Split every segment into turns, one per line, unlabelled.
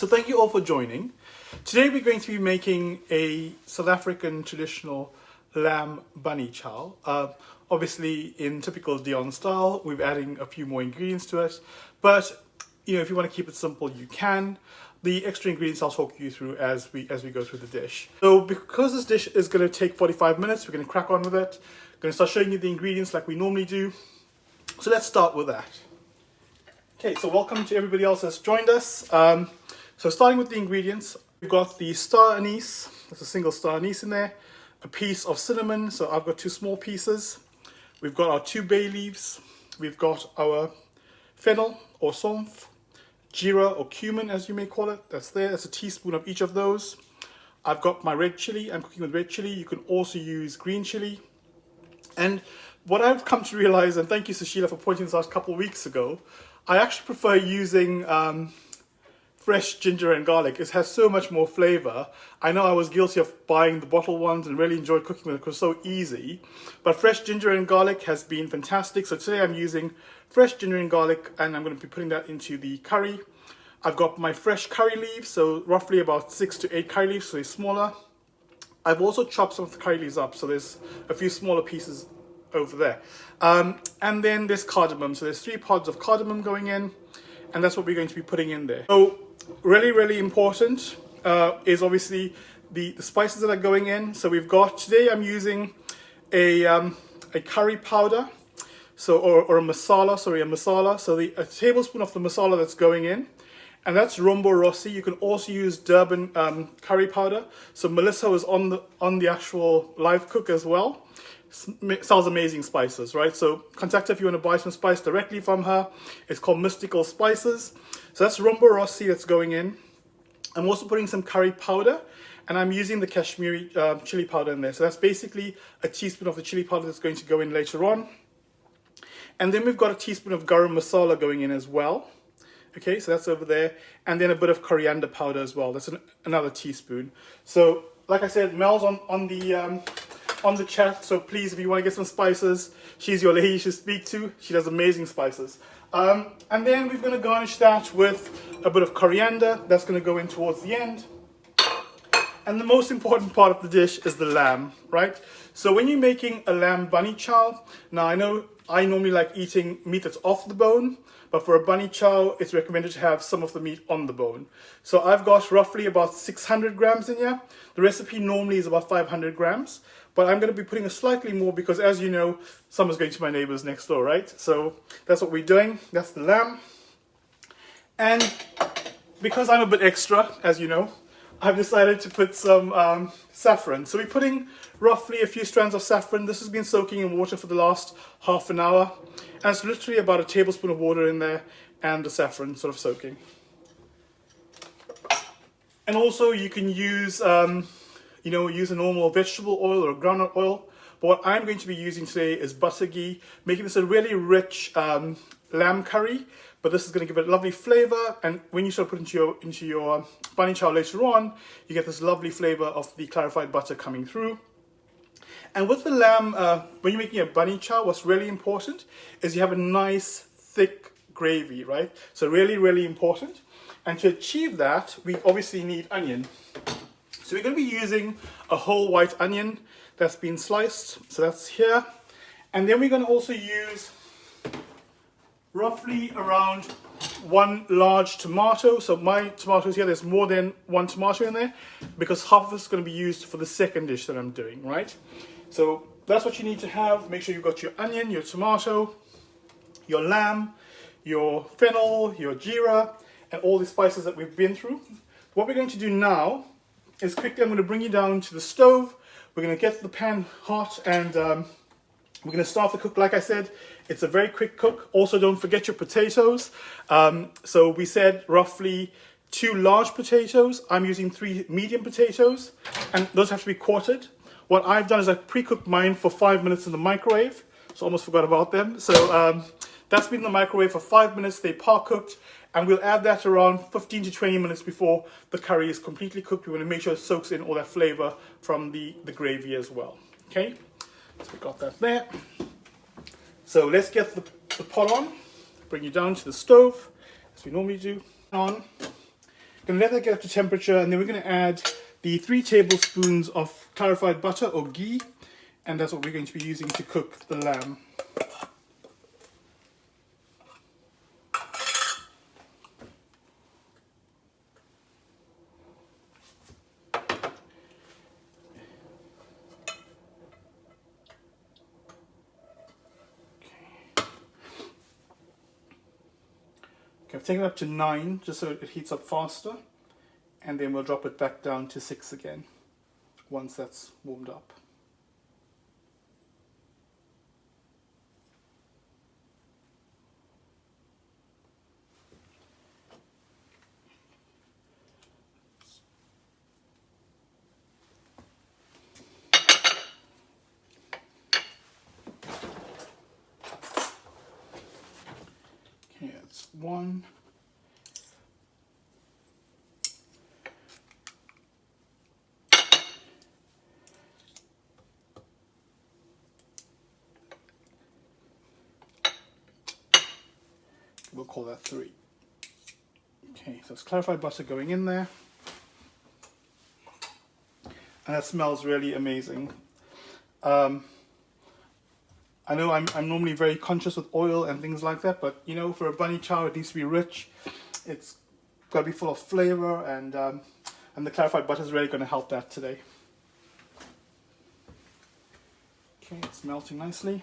So thank you all for joining. Today we're going to be making a South African traditional lamb bunny chow. Obviously in typical Dion style, we're adding a few more ingredients to it. But if you want to keep it simple, you can. The extra ingredients I'll talk you through as we go through the dish. So because this dish is going to take 45 minutes, we're going to crack on with it. I'm going to start showing you the ingredients like we normally do. So let's start with that. Okay, so welcome to everybody else that's joined us. So starting with the ingredients, we've got the star anise, there's a single star anise in there, a piece of cinnamon, so I've got 2 small pieces. We've got our 2 bay leaves, we've got our fennel or somph, jeera or cumin as you may call it, that's there, that's a teaspoon of each of those. I've got my red chili, I'm cooking with red chili, you can also use green chili. And what I've come to realize, and thank you Sushila for pointing this out a couple of weeks ago, I actually prefer using fresh ginger and garlic. It has so much more flavor. I know I was guilty of buying the bottle ones and really enjoyed cooking with it because it was so easy. But fresh ginger and garlic has been fantastic. So today I'm using fresh ginger and garlic and I'm going to be putting that into the curry. I've got my fresh curry leaves, so roughly about 6 to 8 curry leaves, so they're smaller. I've also chopped some of the curry leaves up, so there's a few smaller pieces over there. And then there's cardamom, so there's 3 pods of cardamom going in, and that's what we're going to be putting in there. So really important is obviously the spices that are going in. So we've got, today I'm using a curry powder, so or a masala, so a tablespoon of the masala that's going in, and that's Rombo Rossi. You can also use Durban curry powder. So Melissa was on the actual live cook as well. Sells amazing spices, right? So contact her if you want to buy some spice directly from her. It's called Mystical Spices. So that's Rombo Rossi that's going in. I'm also putting some curry powder, and I'm using the Kashmiri chili powder in there. So that's basically a teaspoon of the chili powder that's going to go in later on. And then we've got a teaspoon of garam masala going in as well. Okay, so that's over there. And then a bit of coriander powder as well. That's another teaspoon. So like I said, Mel's on the chat, so please, if you want to get some spices, she's your lady you should speak to. She does amazing spices. And then we're going to garnish that with a bit of coriander. That's going to go in towards the end. And the most important part of the dish is the lamb, right? So when you're making a lamb bunny chow, now I know I normally like eating meat that's off the bone, but for a bunny chow, it's recommended to have some of the meat on the bone. So I've got roughly about 600 grams in here. The recipe normally is about 500 grams, but I'm going to be putting a slightly more because, as you know, summer's going to my neighbors next door, right? So that's what we're doing. That's the lamb. And because I'm a bit extra, as you know, I've decided to put some saffron. So we're putting roughly a few strands of saffron. This has been soaking in water for the last half an hour. And it's literally about a tablespoon of water in there and the saffron sort of soaking. And also you can use, use a normal vegetable oil or groundnut oil. But what I'm going to be using today is butter ghee, making this a really rich lamb curry. But this is going to give it a lovely flavor, and when you start putting into your bunny chow later on, you get this lovely flavor of the clarified butter coming through. And with the lamb, when you're making a bunny chow, what's really important is you have a nice thick gravy, right? So really important. And to achieve that, we obviously need onion. So we're going to be using a whole white onion that's been sliced. So that's here. And then we're going to also use roughly around 1 large tomato. So my tomatoes here, there's more than 1 tomato in there because half of it's going to be used for the second dish that I'm doing, right? So that's what you need to have. Make sure you've got your onion, your tomato, your lamb, your fennel, your jeera, and all the spices that we've been through. What we're going to do now is quickly, I'm going to bring you down to the stove. We're going to get the pan hot and we're going to start the cook. Like I said, it's a very quick cook. Also, don't forget your potatoes. So we said roughly 2 large potatoes. I'm using 3 medium potatoes, and those have to be quartered. What I've done is I've pre-cooked mine for 5 minutes in the microwave. So I almost forgot about them. So that's been in the microwave for 5 minutes. They par cooked, and we'll add that around 15 to 20 minutes before the curry is completely cooked. We want to make sure it soaks in all that flavor from the gravy as well. Okay, so we got that there. So let's get the pot on, bring you down to the stove, as we normally do, on. Gonna let that get up to temperature, and then we're gonna add the 3 tablespoons of clarified butter or ghee, and that's what we're going to be using to cook the lamb. Okay, I've taken it up to 9 just so it heats up faster, and then we'll drop it back down to 6 again once that's warmed up. Okay, that's 1. We'll call that 3. Okay, so it's clarified butter going in there. And that smells really amazing. I know I'm normally very conscious with oil and things like that, but you know, for a bunny chow, it needs to be rich. It's got to be full of flavor, and the clarified butter is really going to help that today. Okay, it's melting nicely.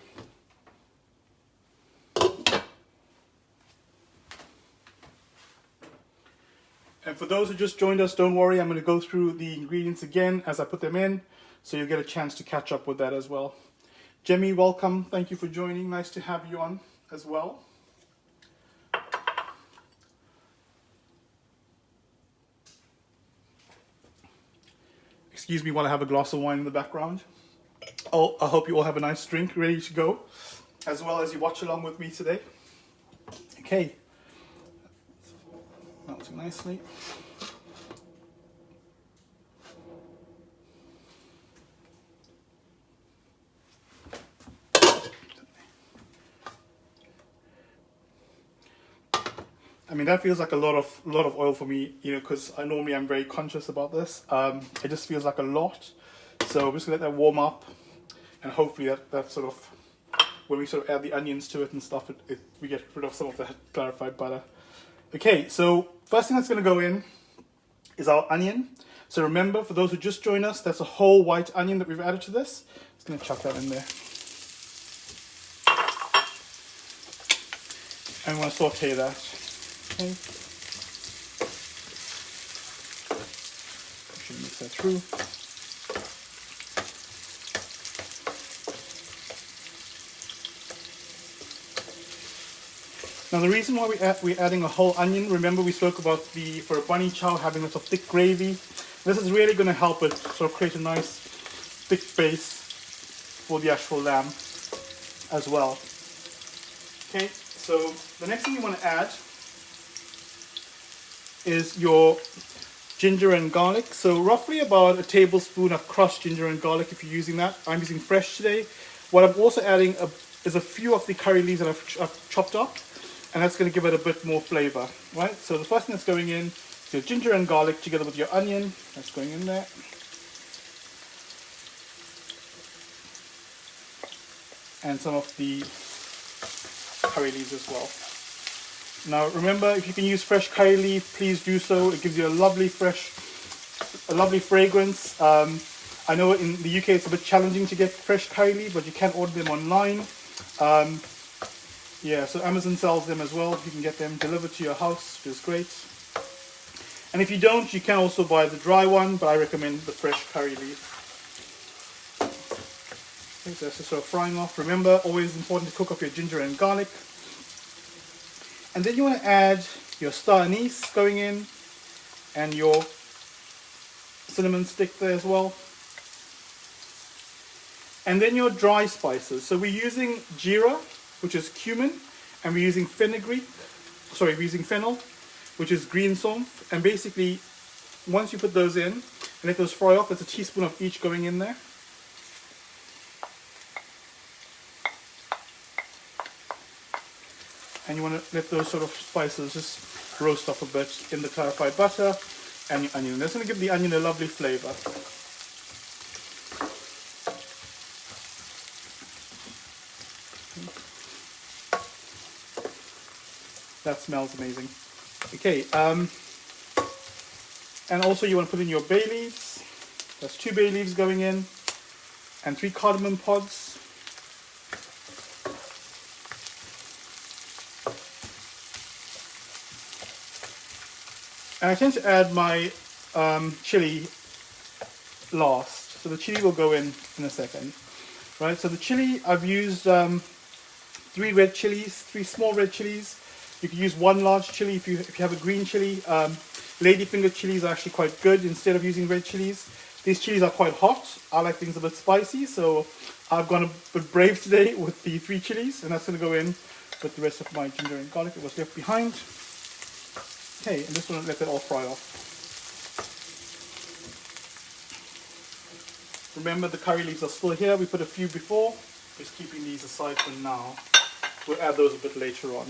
And for those who just joined us, don't worry, I'm going to go through the ingredients again as I put them in, so you'll get a chance to catch up with that as well. Jemmy, welcome. Thank you for joining. Nice to have you on as well. Excuse me while I have a glass of wine in the background. Oh, I hope you all have a nice drink ready to go, as well as you watch along with me today. Okay. Melting nicely. I mean, that feels like a lot of oil for me, you know, because I'm very conscious about this. It just feels like a lot. So I'm just gonna let that warm up, and hopefully that sort of, when we sort of add the onions to it and stuff, we get rid of some of that clarified butter. Okay, so first thing that's going to go in is our onion. So remember, for those who just joined us, that's a whole white onion that we've added to this. Just going to chuck that in there. And we want to saute that. Okay. Should mix that through. Now the reason why we're adding a whole onion, remember we spoke about for a bunny chow having lots of thick gravy. This is really going to help it sort of create a nice thick base for the actual lamb as well. Okay, so the next thing you want to add is your ginger and garlic. So roughly about a tablespoon of crushed ginger and garlic if you're using that. I'm using fresh today. What I'm also adding is a few of the curry leaves that I've chopped up. And that's going to give it a bit more flavor, right? So the first thing that's going in is your ginger and garlic together with your onion. That's going in there. And some of the curry leaves as well. Now remember, if you can use fresh curry leaf, please do so. It gives you a lovely fragrance. I know in the UK it's a bit challenging to get fresh curry leaf, but you can order them online. Yeah, so Amazon sells them as well. You can get them delivered to your house, which is great. And if you don't, you can also buy the dry one, but I recommend the fresh curry leaf. Okay, so that's just sort of frying off. Remember, always important to cook up your ginger and garlic. And then you want to add your star anise going in, and your cinnamon stick there as well. And then your dry spices. So we're using jeera, which is cumin, and we're using fennel, which is green sauce. And basically, once you put those in and let those fry off, there's a teaspoon of each going in there. and you want to let those sort of spices just roast up a bit in the clarified butter and your onion. That's going to give the onion a lovely flavor. That smells amazing. Okay, and also you want to put in your bay leaves. That's 2 bay leaves going in, and 3 cardamom pods. And I tend to add my chili last, so the chili will go in a second. Right, so the chili, I've used 3 red chilies, 3 small red chilies. You can use 1 large chili if you have a green chili. Ladyfinger chilies are actually quite good instead of using red chilies. These chilies are quite hot. I like things a bit spicy, so I've gone a bit brave today with the 3 chilies, and that's going to go in with the rest of my ginger and garlic that was left behind. Okay, and just want to let that all fry off. Remember, the curry leaves are still here. We put a few before. Just keeping these aside for now. We'll add those a bit later on.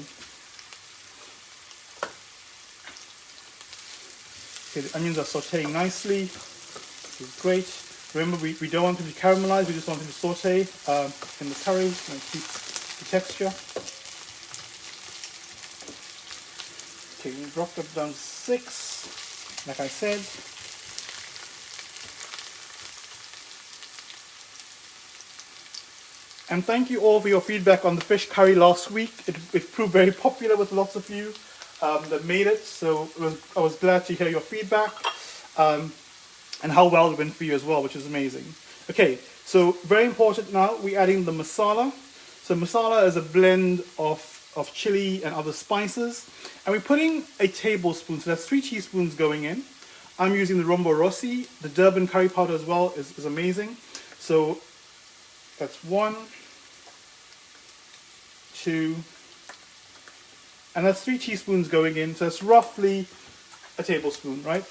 Okay, the onions are sauteing nicely, which is great. Remember, we don't want them to caramelize, we just want them to saute in the curry and keep the texture. Okay, we dropped it down to 6, like I said. And thank you all for your feedback on the fish curry last week. It proved very popular with lots of you that made it, so I was glad to hear your feedback and how well it went for you as well, which is amazing. Okay, so very important now, we're adding the masala. So masala is a blend of chili and other spices, and we're putting a tablespoon, so that's 3 teaspoons going in. I'm using the Rombo Rossi. The Durban curry powder as well is amazing. So that's 1, 2, and that's 3 teaspoons going in, so that's roughly a tablespoon, right?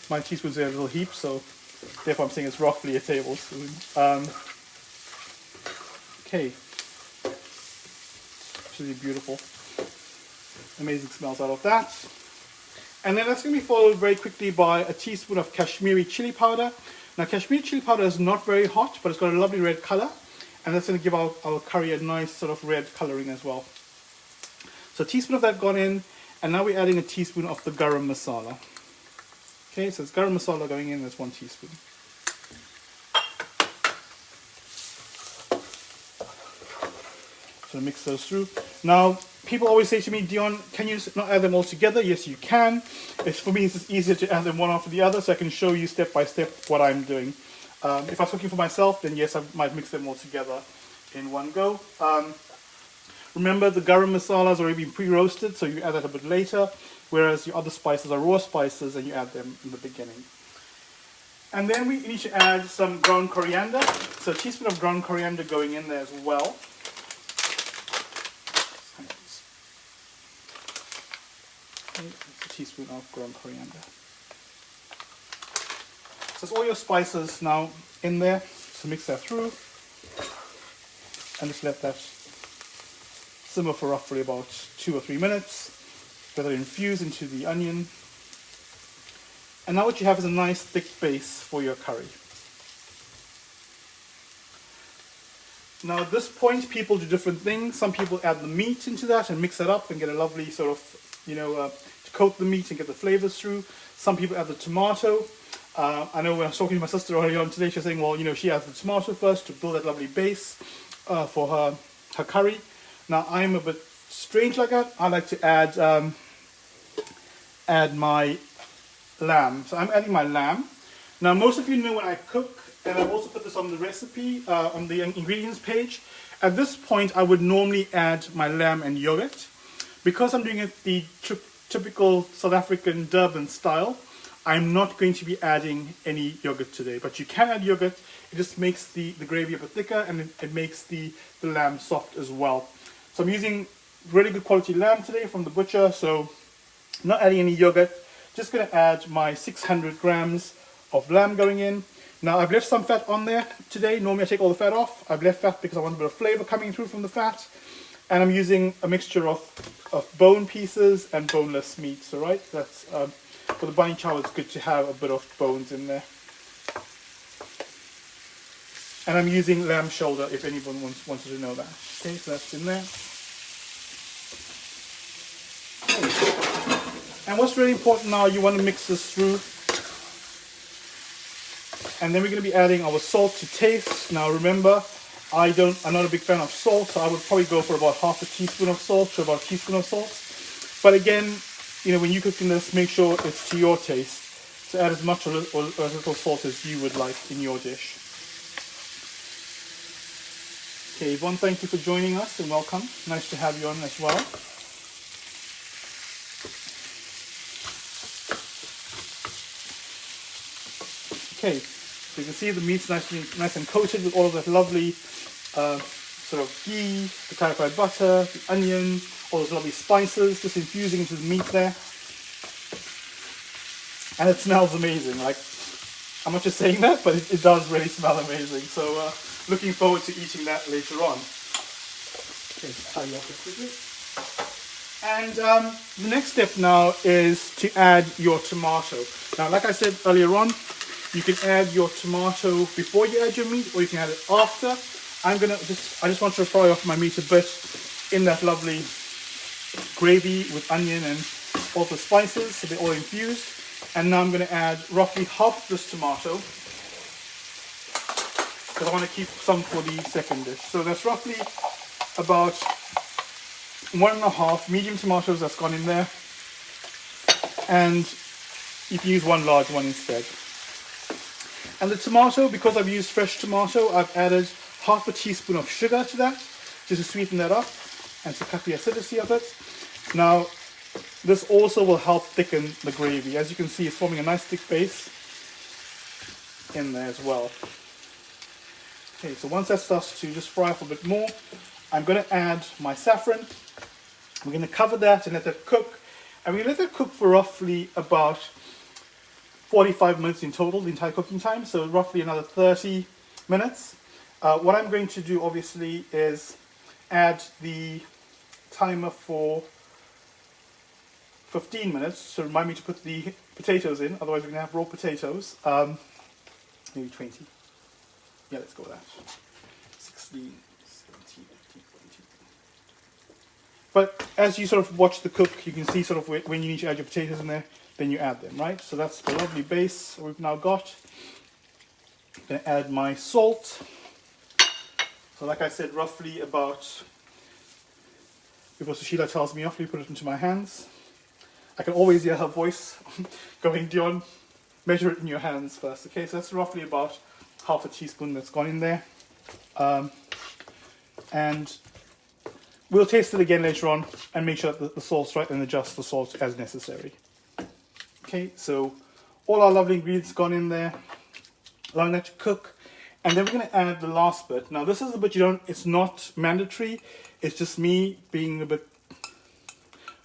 My teaspoons are a little heap, so therefore I'm saying it's roughly a tablespoon. Okay, absolutely beautiful. Amazing smells out of that. And then that's going to be followed very quickly by a teaspoon of Kashmiri chili powder. Now, Kashmiri chili powder is not very hot, but it's got a lovely red color, and that's going to give our curry a nice sort of red coloring as well. So a teaspoon of that gone in, and now we're adding a teaspoon of the garam masala. Okay, so it's garam masala going in, that's 1 teaspoon. So mix those through. Now, people always say to me, Dion, can you not add them all together? Yes, you can. For me, it's just easier to add them one after the other, so I can show you step by step what I'm doing. If I was cooking for myself, then yes, I might mix them all together in one go. Remember, the garam masala has already been pre-roasted, so you add that a bit later, whereas your other spices are raw spices and you add them in the beginning. And then we need to add some ground coriander. So a teaspoon of ground coriander going in there as well. A teaspoon of ground coriander. So it's all your spices now in there. So mix that through and just let that simmer for roughly about 2 or 3 minutes. Let it infuse into the onion. And now what you have is a nice thick base for your curry. Now at this point, people do different things. Some people add the meat into that and mix it up and get a lovely sort of, to coat the meat and get the flavors through. Some people add the tomato. I know when I was talking to my sister earlier on today, she was saying, well, she adds the tomato first to build that lovely base for her curry. Now I'm a bit strange like that. I like to add my lamb. So I'm adding my lamb. Now most of you know when I cook, and I've also put this on the recipe, on the ingredients page. At this point I would normally add my lamb and yogurt. Because I'm doing it the typical South African Durban style, I'm not going to be adding any yogurt today, but you can add yogurt. It just makes the gravy a bit thicker, and it makes the lamb soft as well. So I'm using really good quality lamb today from the butcher, so not adding any yogurt. Just going to add my 600 grams of lamb going in. Now I've left some fat on there today. Normally I take all the fat off. I've left fat because I want a bit of flavor coming through from the fat. And I'm using a mixture of bone pieces and boneless meats, all right? That's, for the bunny chow, it's good to have a bit of bones in there. And I'm using lamb shoulder if anyone wanted to know that. Okay, so that's in there. Okay. And what's really important now, you want to mix this through. And then we're going to be adding our salt to taste. Now remember, I'm not a big fan of salt, so I would probably go for about half a teaspoon of salt to about a teaspoon of salt. But again, you know, when you're cooking this, make sure it's to your taste. So add as much or as little salt as you would like in your dish. Okay, Yvonne, thank you for joining us and welcome. Nice to have you on as well. Okay, so you can see the meat's nice and coated with all of that lovely sort of ghee, the clarified butter, the onion, all those lovely spices just infusing into the meat there. And it smells amazing. Like, I'm not just saying that, but it does really smell amazing. So looking forward to eating that later on. Okay, tie you off quickly. And the next step now is to add your tomato. Now, like I said earlier on, you can add your tomato before you add your meat, or you can add it after. I just want to fry off my meat a bit in that lovely gravy with onion and all the spices, so they're all infused. And now I'm going to add roughly half of this tomato, because I want to keep some for the second dish. So that's roughly about 1.5 medium tomatoes that's gone in there, and you can use one large one instead. And the tomato, because I've used fresh tomato, I've added half a teaspoon of sugar to that, just to sweeten that up and to cut the acidity of it. Now, this also will help thicken the gravy. As you can see, it's forming a nice thick base in there as well. Okay, so once that starts to just fry up a bit more, I'm going to add my saffron. We're going to cover that and let that cook. And we're going to let that cook for roughly about 45 minutes in total, the entire cooking time. So roughly another 30 minutes. What I'm going to do, obviously, is add the timer for 15 minutes. So remind me to put the potatoes in, otherwise we're going to have raw potatoes. Maybe 20. Yeah, let's go with that. 16, 17, 18, 20. But as you sort of watch the cook, you can see sort of when you need to add your potatoes in there, then you add them, right? So that's the lovely base we've now got. I'm going to add my salt. So like I said, roughly about, before Sushila tells me off, we put it into my hands. I can always hear her voice going, Dion, measure it in your hands first. Okay, so that's roughly about half a teaspoon that's gone in there. And we'll taste it again later on and make sure that the salt's right and adjust the salt as necessary. Okay, so all our lovely ingredients gone in there, allowing that to cook. And then we're going to add the last bit. Now this is the bit it's not mandatory. It's just me being a bit,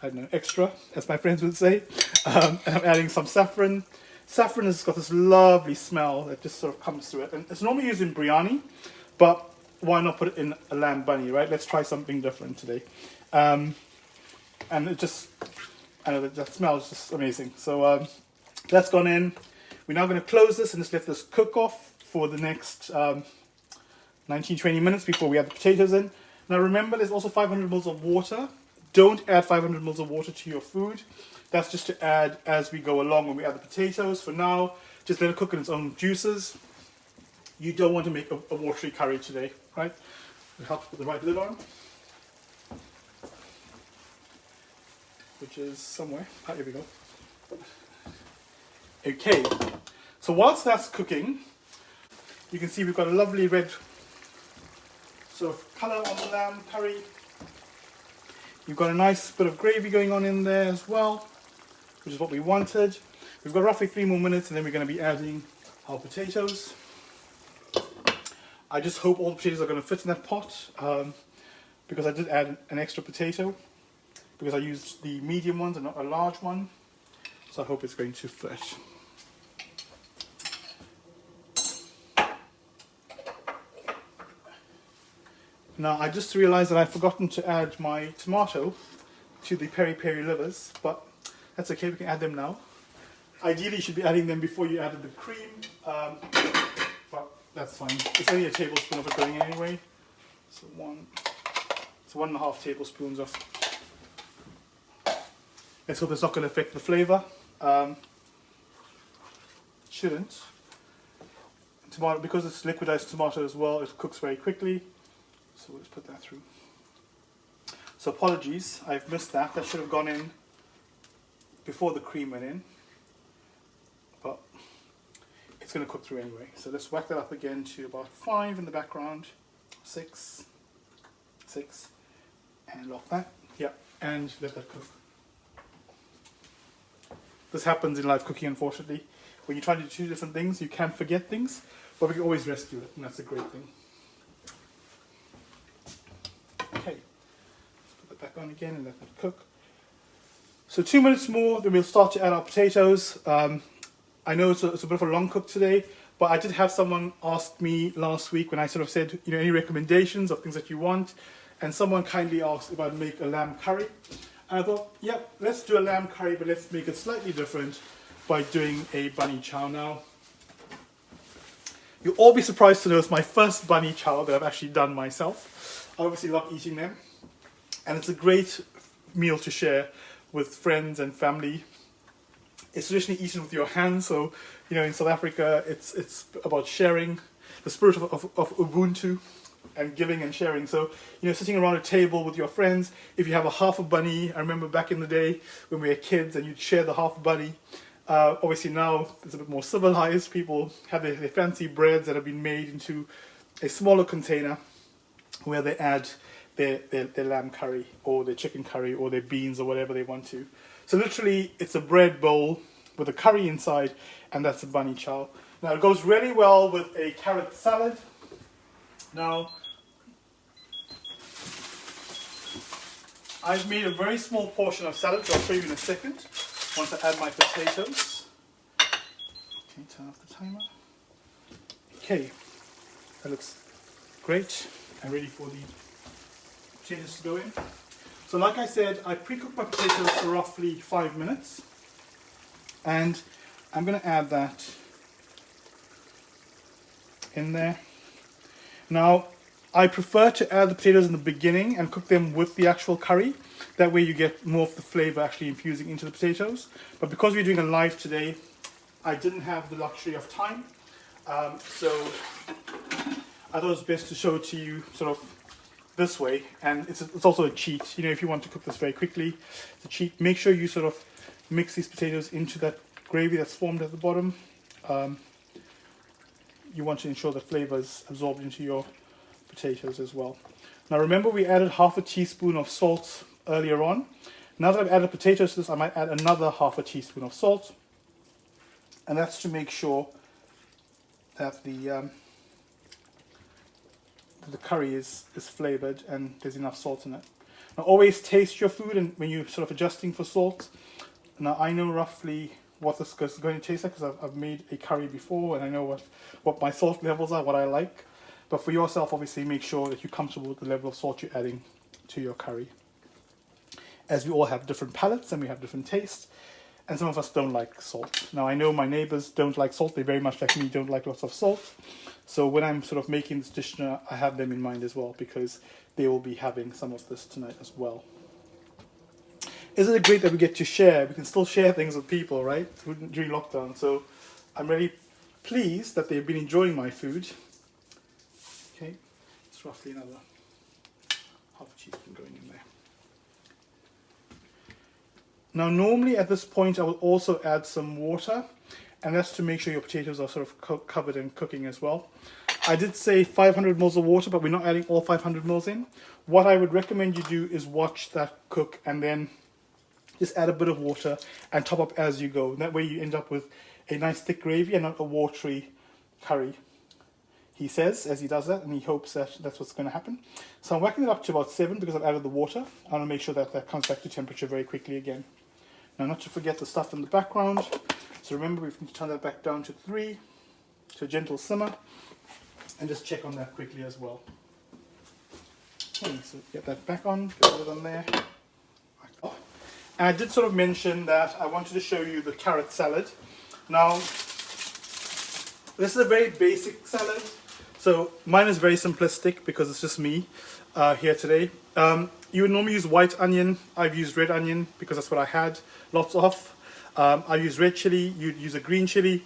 I don't know, extra, as my friends would say. And I'm adding some saffron. Saffron has got this lovely smell that just sort of comes through it. And it's normally used in biryani, but why not put it in a lamb bunny, right? Let's try something different today. And it just, I know that smell is just amazing. So that's gone in. We're now going to close this and just let this cook off for the next 19-20 minutes before we add the potatoes in. Now remember, there's also 500 ml of water. Don't add 500 ml of water to your food. That's just to add as we go along when we add the potatoes. For now, just let it cook in its own juices. You don't want to make a watery curry today, right? It helps put the right lid on, which is somewhere. Ah, here we go. Okay, so whilst that's cooking, you can see we've got a lovely red sort of colour on the lamb curry. You've got a nice bit of gravy going on in there as well, which is what we wanted. We've got roughly 3 more minutes and then we're going to be adding our potatoes. I just hope all the potatoes are going to fit in that pot, because I did add an extra potato, because I used the medium ones and not a large one. So I hope it's going to fit. Now I just realized that I've forgotten to add my tomato to the peri-peri livers, but that's okay, we can add them now. Ideally you should be adding them before you added the cream, but that's fine. It's only a tablespoon of it going anyway. So 1.5 tablespoons of. Let's hope it's not going to affect the flavor. Shouldn't. Tomato, because it's liquidized tomato as well, it cooks very quickly. So we'll just put that through. So apologies, I've missed that. That should have gone in before the cream went in. But it's going to cook through anyway. So let's whack that up again to about 5 in the background. 6. And lock that. Yeah, and let that cook. This happens in live cooking, unfortunately. When you try to do 2 different things, you can forget things, but we can always rescue it, and that's a great thing. Okay, let's put that back on again and let that cook. So 2 minutes more, then we'll start to add our potatoes. I know it's a bit of a long cook today, but I did have someone ask me last week when I sort of said, you know, any recommendations of things that you want, and someone kindly asked if I'd make a lamb curry. And I thought, yep, let's do a lamb curry, but let's make it slightly different by doing a bunny chow now. You'll all be surprised to know it's my first bunny chow that I've actually done myself. I obviously love eating them, and it's a great meal to share with friends and family. It's traditionally eaten with your hands, so you know in South Africa it's about sharing, the spirit of Ubuntu, and giving and sharing. So you know, sitting around a table with your friends. If you have a half a bunny, I remember back in the day when we were kids, and you'd share the half a bunny. Obviously now it's a bit more civilized. People have their fancy breads that have been made into a smaller container where they add their lamb curry or their chicken curry or their beans or whatever they want to. So literally it's a bread bowl with a curry inside, and that's a bunny chow. Now it goes really well with a carrot salad. Now I've made a very small portion of salad, which I'll show you in a second. Once I add my potatoes. Okay, turn off the timer. Okay, that looks great and ready for the potatoes to go in. So like I said, I pre-cooked my potatoes for roughly 5 minutes, and I'm going to add that in there. Now, I prefer to add the potatoes in the beginning and cook them with the actual curry. That way you get more of the flavor actually infusing into the potatoes. But because we're doing a live today, I didn't have the luxury of time. So I thought it was best to show it to you sort of this way. And it's also a cheat. You know, if you want to cook this very quickly, it's a cheat. Make sure you sort of mix these potatoes into that gravy that's formed at the bottom. You want to ensure the flavor is absorbed into your potatoes as well. Now remember, we added half a teaspoon of salt earlier on. Now that I've added potatoes to this, I might add another half a teaspoon of salt, and that's to make sure that the curry is flavored and there's enough salt in it. Now always taste your food, and when you're sort of adjusting for salt. Now I know roughly what this is going to taste like because I've made a curry before, and I know what my salt levels are, what I like. But for yourself, obviously, make sure that you're comfortable with the level of salt you're adding to your curry. As we all have different palates and we have different tastes, and some of us don't like salt. Now, I know my neighbors don't like salt. They very much like me don't like lots of salt. So when I'm sort of making this dish now, I have them in mind as well, because they will be having some of this tonight as well. Isn't it great that we get to share? We can still share things with people, right? During lockdown. So I'm really pleased that they've been enjoying my food. Okay, it's roughly another half a teaspoon going in there. Now normally at this point I will also add some water, and that's to make sure your potatoes are sort of covered and cooking as well. I did say 500 ml of water, but we're not adding all 500 ml in. What I would recommend you do is watch that cook and then just add a bit of water and top up as you go. That way you end up with a nice thick gravy and not a watery curry. He says as he does that, and he hopes that that's what's going to happen. So I'm whacking it up to about 7 because I've added the water. I want to make sure that that comes back to temperature very quickly again. Now, not to forget the stuff in the background. So remember, we need to turn that back down to 3, to a gentle simmer, and just check on that quickly as well. Okay, so get that back on, get it on there. And I did sort of mention that I wanted to show you the carrot salad. Now, this is a very basic salad. So mine is very simplistic because it's just me here today. You would normally use white onion. I've used red onion because that's what I had lots of. I use red chili, you'd use a green chili,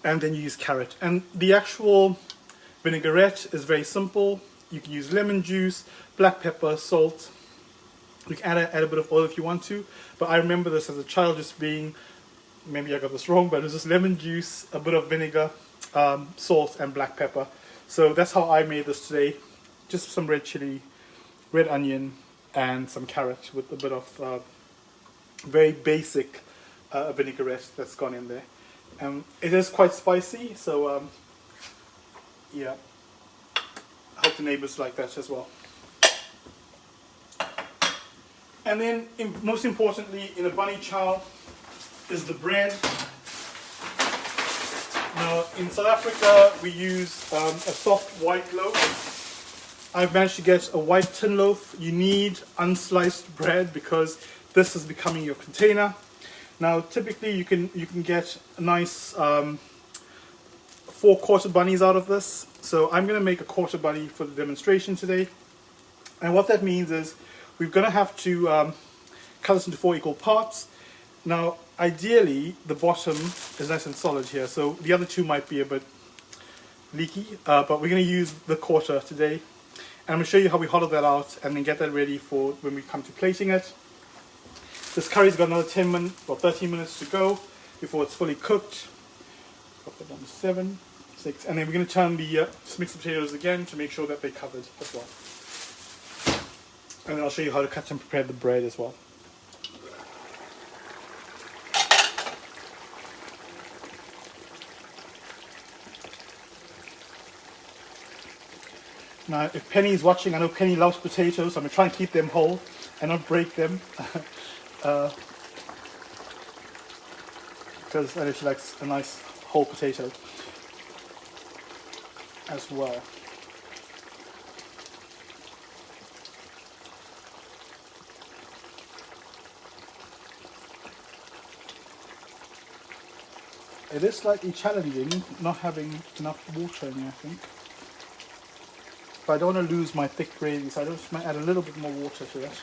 and then you use carrot. And the actual vinaigrette is very simple. You can use lemon juice, black pepper, salt. You can add a bit of oil if you want to. But I remember this as a child just being, maybe I got this wrong, but it was just lemon juice, a bit of vinegar, salt, and black pepper. So that's how I made this today. Just some red chili, red onion, and some carrot with a bit of very basic vinaigrette that's gone in there. It is quite spicy, so yeah, I hope the neighbors like that as well. And then, most importantly, in a bunny chow is the bread. Now, in South Africa, we use a soft white loaf. I've managed to get a white tin loaf. You need unsliced bread because this is becoming your container. Now, typically, you can get a nice 4-quarter bunnies out of this. So I'm going to make a quarter bunny for the demonstration today. And what that means is we're going to have to cut this into 4 equal parts. Now, ideally, the bottom is nice and solid here, so the other 2 might be a bit leaky, but we're going to use the quarter today. And I'm going to show you how we hollow that out and then get that ready for when we come to plating it. This curry's got another 10 minutes or 13 minutes to go before it's fully cooked. Put that down to 7, 6, and then we're going to turn the mixed potatoes again to make sure that they're covered as well. And then I'll show you how to cut and prepare the bread as well. Now, if Penny's watching, I know Penny loves potatoes, so I'm going to try and keep them whole and not break them. Because I know she likes a nice whole potato as well. It is slightly challenging not having enough water in here, I think. But I don't want to lose my thick gravy, so I just might add a little bit more water to it.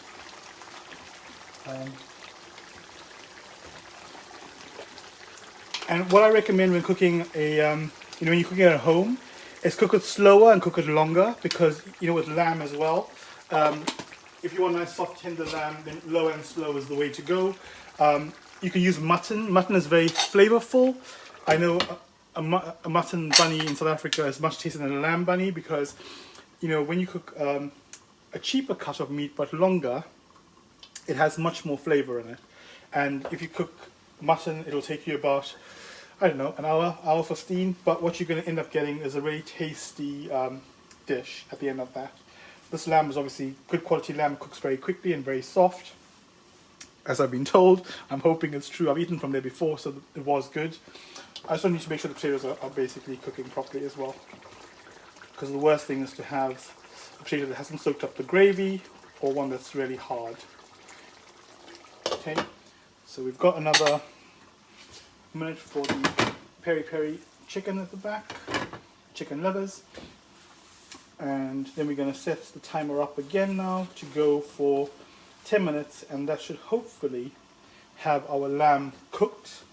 And what I recommend when cooking when you're cooking at home, is cook it slower and cook it longer, because with lamb as well. If you want a nice soft tender lamb, then low and slow is the way to go. You can use mutton. Mutton is very flavorful. I know a mutton bunny in South Africa is much tastier than a lamb bunny because, when you cook a cheaper cut of meat but longer, it has much more flavor in it. And if you cook mutton, it'll take you about, I don't know, an hour 15. But what you're going to end up getting is a very tasty dish at the end of that. This lamb is obviously good quality lamb, cooks very quickly and very soft. As I've been told, I'm hoping it's true. I've eaten from there before, so it was good. I just need to make sure the potatoes are basically cooking properly as well. Because the worst thing is to have a potato that hasn't soaked up the gravy, or one that's really hard. Okay, so we've got another minute for the peri-peri chicken at the back, chicken livers. And then we're going to set the timer up again now to go for 10 minutes, and that should hopefully have our lamb cooked.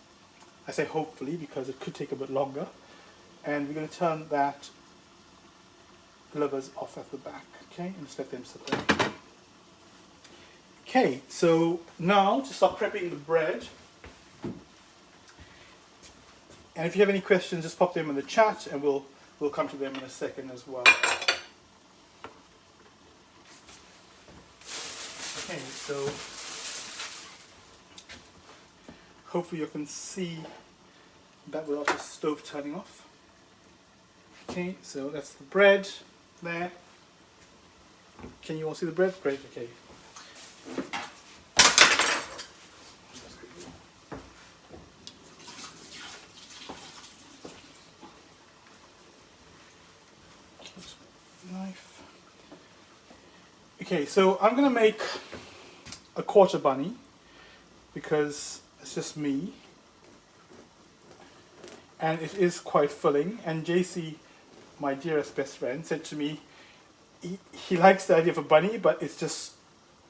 I say hopefully because it could take a bit longer. And we're going to turn that livers off at the back, okay, and just let them sit there. Okay, so now to start prepping the bread. And if you have any questions, just pop them in the chat and we'll come to them in a second as well. Okay, so hopefully you can see that without the stove turning off. Okay, so that's the bread there. Can you all see the bread? Great, okay. Knife. Okay, so I'm gonna make a quarter bunny because it's just me, and it is quite filling. And JC, my dearest best friend, said to me he likes the idea of a bunny, but it's just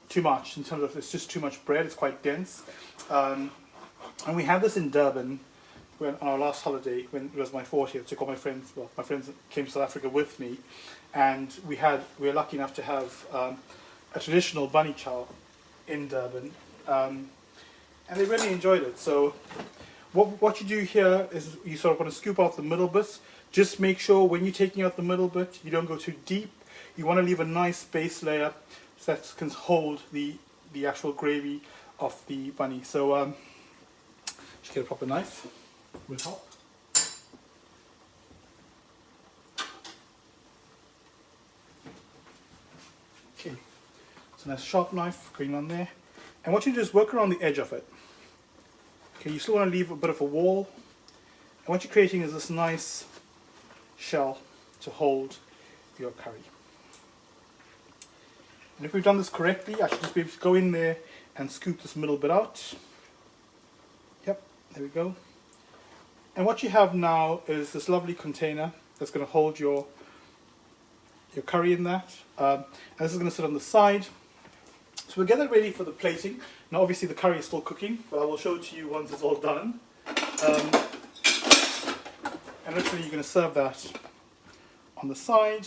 too much in terms of it's just too much bread. It's quite dense, and we had this in Durban when on our last holiday when it was my 40th. Took all my friends. Well, my friends came to South Africa with me, and we were lucky enough to have a traditional bunny chow in Durban, and they really enjoyed it. So what you do here is you sort of want to scoop off the middle bit. Just make sure when you're taking out the middle bit, you don't go too deep. You want to leave a nice base layer so that can hold the actual gravy of the bunny. So just get a proper knife will help. Okay, so nice sharp knife going on there, and what you do is work around the edge of it. Okay, you still want to leave a bit of a wall, and what you're creating is this nice shell to hold your curry. And if we've done this correctly, I should just be able to go in there and scoop this middle bit out. Yep, there we go. And what you have now is this lovely container that's going to hold your curry in that. And this is going to sit on the side. So we'll get that ready for the plating. Now obviously the curry is still cooking, but I will show it to you once it's all done. And literally you're going to serve that on the side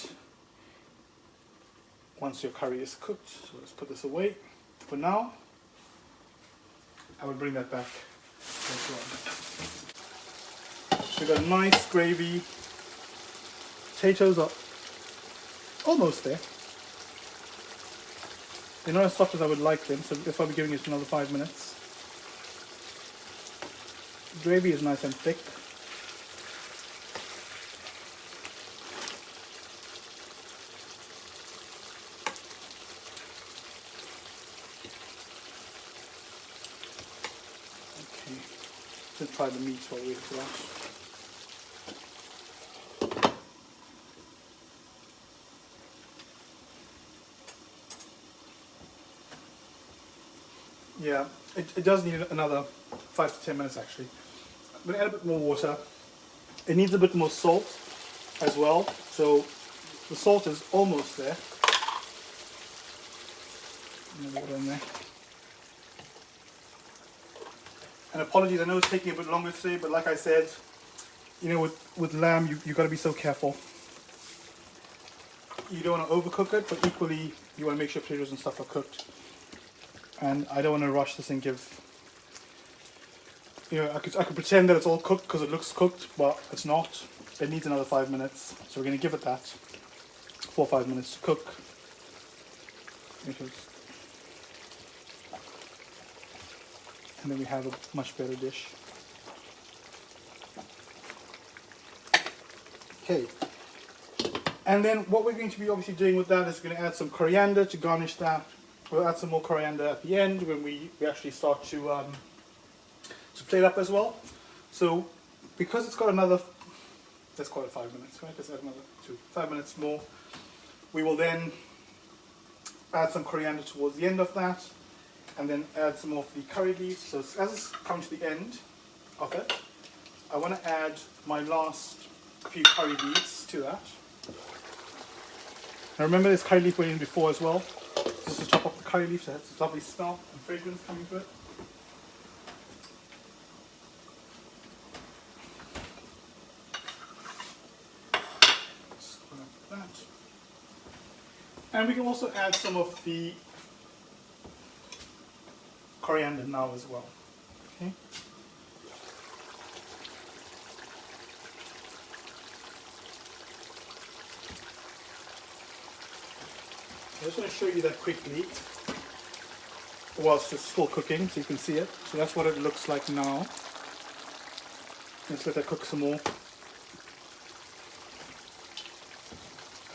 once your curry is cooked. So let's put this away for now. I will bring that back later on. We've got nice gravy. Potatoes are almost there. They're not as soft as I would like them, so that's why we're giving it another 5 minutes. The gravy is nice and thick. Okay, let's try the meat while we wait for that. Yeah, it does need another 5 to 10 minutes actually. I'm going to add a bit more water. It needs a bit more salt as well, so the salt is almost there. Water in there. And apologies, I know it's taking a bit longer today, but like I said, you know, with lamb, you've got to be so careful. You don't want to overcook it, but equally, you want to make sure potatoes and stuff are cooked. And I don't want to rush this and give, you know, I could pretend that it's all cooked because it looks cooked, but it's not. It needs another 5 minutes. So we're going to give it that 4 or 5 minutes to cook. And then we have a much better dish. Okay. And then what we're going to be obviously doing with that is going to add some coriander to garnish that. We'll add some more coriander at the end when we actually start to plate up as well. So because it's got another, let's call it 5 minutes, right? Let's add another 5 minutes more. We will then add some coriander towards the end of that, and then add some of the curry leaves. So as it's coming to the end of it, I want to add my last few curry leaves to that. Now remember this curry leaf went in before as well. Just to top up the curry leaf so it has this lovely smell and fragrance coming to it. Just like that. And we can also add some of the coriander now as well. Okay. I just want to show you that quickly whilst it's still cooking so you can see it. So that's what it looks like now. Let's let that cook some more.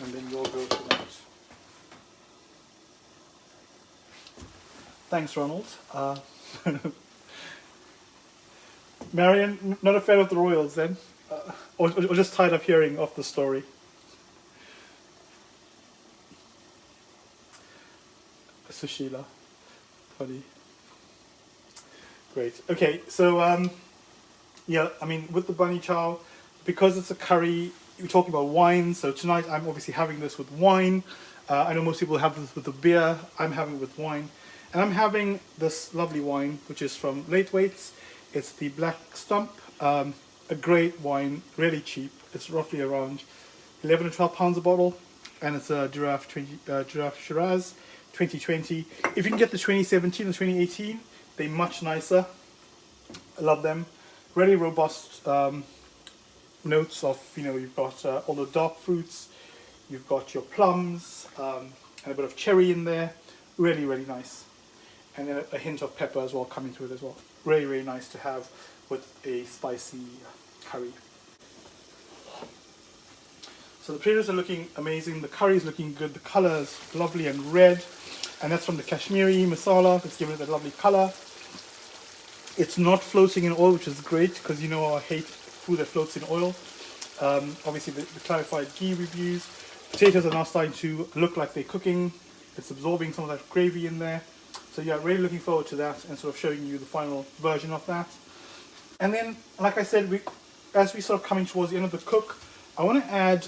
And then we'll go to that. Thanks, Ronald. Marion, not a fan of the royals then? Or just tired of hearing of the story? Sushila. Funny. Great. Okay, so yeah, I mean, with the bunny chow, because it's a curry, we're talking about wine. So tonight I'm obviously having this with wine. I know most people have this with a beer. I'm having it with wine. And I'm having this lovely wine, which is from Late Waits. It's the Black Stump. A great wine, really cheap. It's roughly around 11 or 12 pounds a bottle. And it's a Giraffe Shiraz 2020. If you can get the 2017 or 2018, they're much nicer. I love them. Really robust notes of, you've got all the dark fruits, you've got your plums, and a bit of cherry in there. Really, really nice. And then a hint of pepper as well coming to it as well. Really, really nice to have with a spicy curry. So the potatoes are looking amazing, the curry is looking good, the colour is lovely and red. And that's from the Kashmiri masala, that's giving it that lovely colour. It's not floating in oil, which is great, because I hate food that floats in oil. Obviously the clarified ghee we've used. Potatoes are now starting to look like they're cooking. It's absorbing some of that gravy in there. So yeah, really looking forward to that and sort of showing you the final version of that. And then, like I said, as we sort of coming towards the end of the cook, I want to add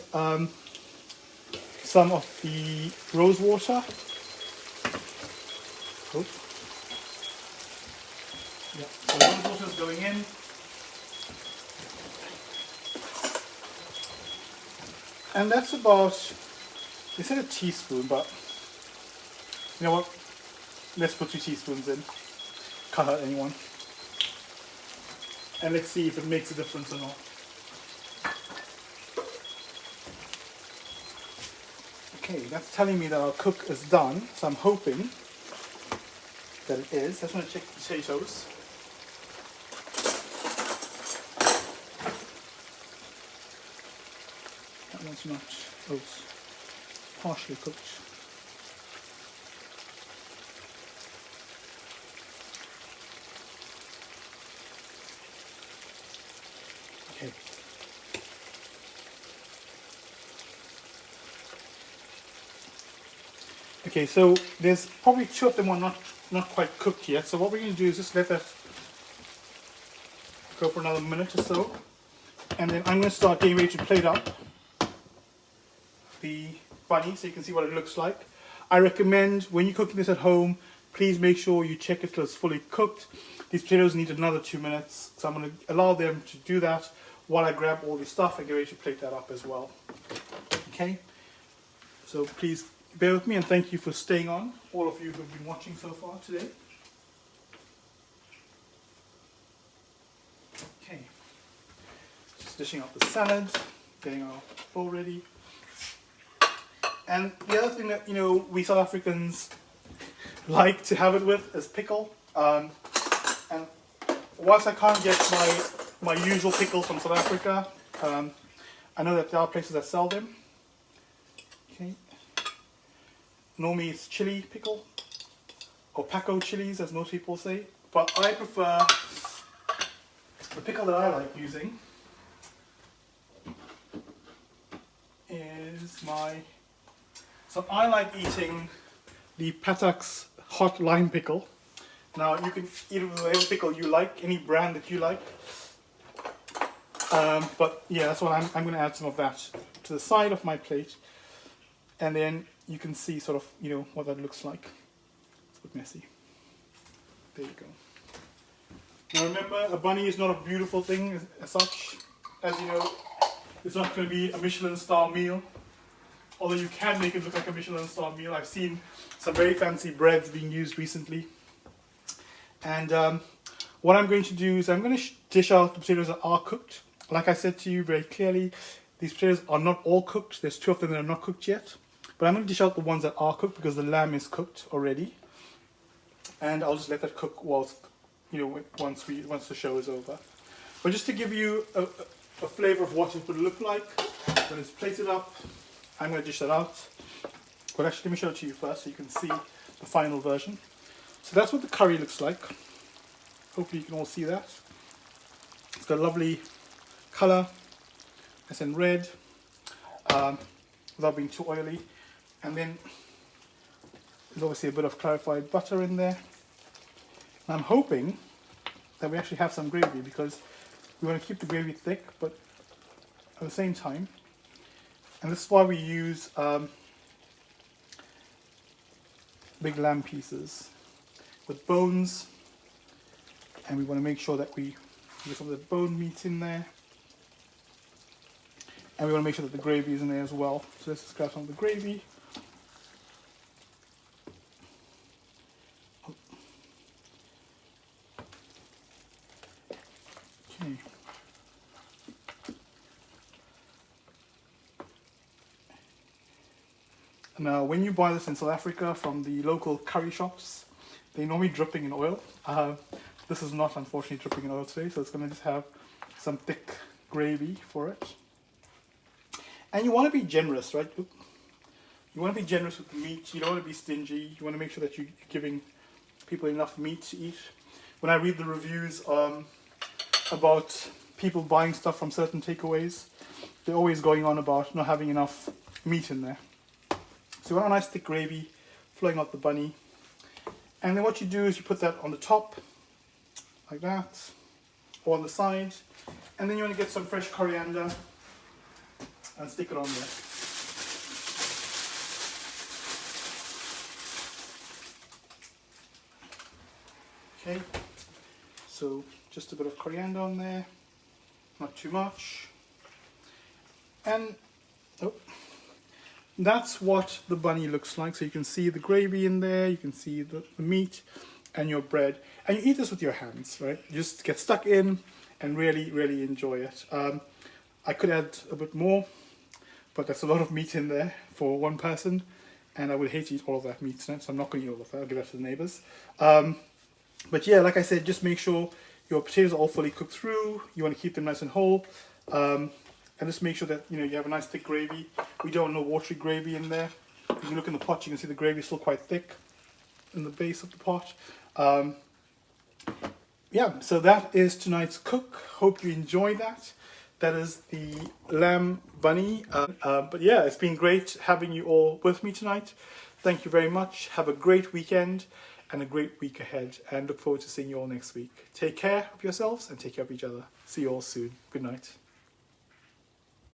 some of the rose water. Oh. Yeah, so rose water is going in. And that's about, they said a teaspoon, but you know what? Let's put 2 teaspoons in. Can't hurt anyone. And let's see if it makes a difference or not. Okay, that's telling me that our cook is done, so I'm hoping that it is. I just want to check the potatoes. That one's not, it's partially cooked. Okay. Okay, so there's probably 2 of them are not quite cooked yet. So what we're going to do is just let that go for another minute or so. And then I'm going to start getting ready to plate up the bunny so you can see what it looks like. I recommend when you're cooking this at home, please make sure you check it till it's fully cooked. These potatoes need another 2 minutes, so I'm going to allow them to do that while I grab all the stuff and get ready to plate that up as well. Okay, so please bear with me and thank you for staying on, all of you who have been watching so far today. Okay, just dishing out the salad, getting our bowl ready. And the other thing that, we South Africans like to have it with is pickle. And whilst I can't get my usual pickle from South Africa, I know that there are places that sell them. Okay. Normally it's chili pickle, or Paco chilies as most people say. But I prefer the pickle that I like using is so I like eating the Patak's hot lime pickle. Now you can eat it with whatever pickle you like, any brand that you like. But yeah, that's what I'm going to add some of that to the side of my plate. And then you can see sort of, what that looks like. It's a bit messy. There you go. Now remember, a bunny is not a beautiful thing as such. As you know, it's not going to be a Michelin star meal. Although you can make it look like a Michelin star meal. I've seen some very fancy breads being used recently. And what I'm going to do is I'm going to dish out the potatoes that are cooked. Like I said to you very clearly, these potatoes are not all cooked. There's 2 of them that are not cooked yet. But I'm going to dish out the ones that are cooked because the lamb is cooked already. And I'll just let that cook whilst, once the show is over. But just to give you a flavour of what it would look like when it's plated up, I'm going to dish that out. But actually, let me show it to you first so you can see the final version. So that's what the curry looks like. Hopefully you can all see that. It's got a lovely colour, nice and red, without being too oily. And then There's obviously a bit of clarified butter in there. And I'm hoping that we actually have some gravy, because we want to keep the gravy thick, but at the same time, and this is why we use big lamb pieces with bones, and we want to make sure that we get some of the bone meat in there, and we want to make sure that the gravy is in there as well. So let's just grab some of the gravy. Okay. Now, when you buy this in South Africa from the local curry shops, they're normally dripping in oil. This is not, unfortunately, dripping in oil today, so it's going to just have some thick gravy for it. And you want to be generous, right? You want to be generous with the meat. You don't want to be stingy. You want to make sure that you're giving people enough meat to eat. When I read the reviews about people buying stuff from certain takeaways, they're always going on about not having enough meat in there. So you want a nice thick gravy flowing out the bunny. And then what you do is you put that on the top, like that, or on the side. And then you want to get some fresh coriander and stick it on there. Okay, so just a bit of coriander on there, not too much. And that's what the bunny looks like. So you can see the gravy in there, you can see the meat and your bread. And you eat this with your hands, right? You just get stuck in and really, really enjoy it. I could add a bit more, but there's a lot of meat in there for one person, and I would hate to eat all of that meat tonight, so I'm not going to eat all of that. I'll give that to the neighbors. But yeah, like I said, just make sure your potatoes are all fully cooked through. You want to keep them nice and whole. And just make sure that you have a nice thick gravy. We don't want no watery gravy in there. If you look in the pot, you can see the gravy is still quite thick in the base of the pot. Yeah, so that is tonight's cook. Hope you enjoy that. That is the lamb bunny. But yeah, it's been great having you all with me tonight. Thank you very much. Have a great weekend and a great week ahead. And look forward to seeing you all next week. Take care of yourselves and take care of each other. See you all soon. Good night.